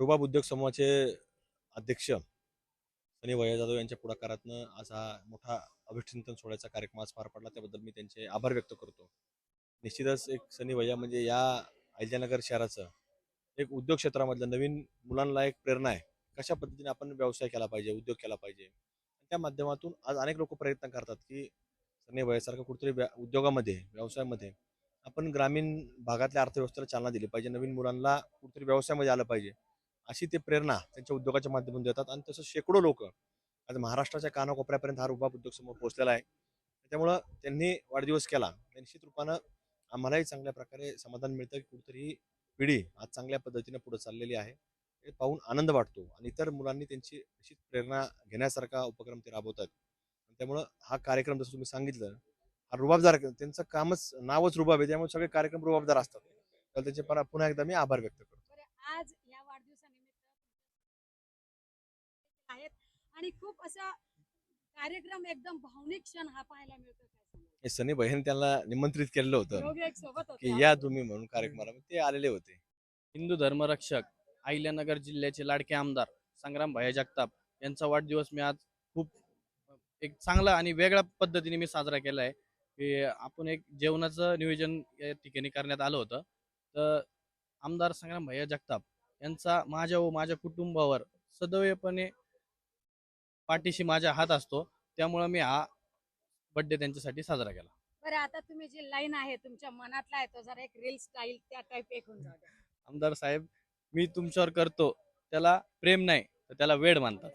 रुबाब उद्योग समूहाचे अध्यक्ष सनी वैया जाधव यांच्या पुढाकारातनं आज हा मोठा अभिष्ठचिंतन सोहळ्याचा कार्यक्रम आज पार पडला. त्याबद्दल मी त्यांचे आभार व्यक्त करतो. निश्चितच एक सनी वैया म्हणजे या अहिल्यानगर शहराचं एक उद्योग क्षेत्रामधलं नवीन मुलांना एक प्रेरणा आहे. कशा पद्धतीने आपण व्यवसाय केला पाहिजे, उद्योग केला पाहिजे. त्या माध्यमातून आज अनेक लोक प्रयत्न करतात की सनी वैयासारखं कुठेतरी उद्योगामध्ये, व्यवसायामध्ये आपण ग्रामीण भागातल्या अर्थव्यवस्थेला चालना दिली पाहिजे. नवीन मुलांना कुठेतरी व्यवसायामध्ये आलं पाहिजे. अशी ते प्रेरणा त्यांच्या उद्योगाच्या माध्यमातून देतात आणि तसं शेकडो लोक आज महाराष्ट्राच्या कानाकोपऱ्यापर्यंत हा रुबाब उद्योग समूह पोहोचलेला आहे. त्यामुळं त्यांनी वाढदिवस केला. निश्चित रूपानं आम्हालाही चांगल्या प्रकारे समाधान मिळतं की कुठेतरी ही पिढी आज चांगल्या पद्धतीने पुढे चाललेली आहे. हे पाहून आनंद वाटतो आणि इतर मुलांनी त्यांची निश्चित प्रेरणा घेण्यासारखा उपक्रम ते राबवतात. त्यामुळं हा कार्यक्रम जसं तुम्ही सांगितलं हा रुबाबदार त्यांचं कामच नावच रुबाब आहे, त्यामुळे सगळे कार्यक्रम रुबाबदार असतात. तर त्याचे पुन्हा एकदा मी आभार व्यक्त करतो. बरं, आज या वाढदिवसानिमित्त आहेत आणि खूप असा कार्यक्रम एकदम भावनिक क्षण हा पाहायला मिळतो. काय सांगाल? हे सनी बहीण त्यांना निमंत्रित केलेलं होतं दोघे एक सोबत होते की आज. या तुम्ही म्हणून कार्यक्रमाला, ते आलेले होते. हिंदू धर्मरक्षक अहिल्यानगर जिल्ह्याचे लाडके आमदार संग्राम भैया जगताप यांचा वाढदिवस मी आज खूप एक चांगला आणि वेगळ्या पद्धतीने मी साजरा केला आहे. की आपण एक जेवणाचं नियोजन या ठिकाणी करण्यात आलं होतं. तर आमदार संग्राम भैया जगताप यांचा माझ्या व माझ्या कुटुंबावर सदैवपणे पाठीशी माझा हात असतो. त्यामुळे मी हा बर्थडे त्यांच्यासाठी साजरा केला. बरं, आता तुम्ही जी लाईन आहे तुमच्या मनातला आहे तो जरा एक रील स्टाईल त्या टाईप एक होऊन जाऊ द्या. आमदार साहेब, मी तुमच्यावर करतो त्याला प्रेम नाही तर त्याला वेड मानतात.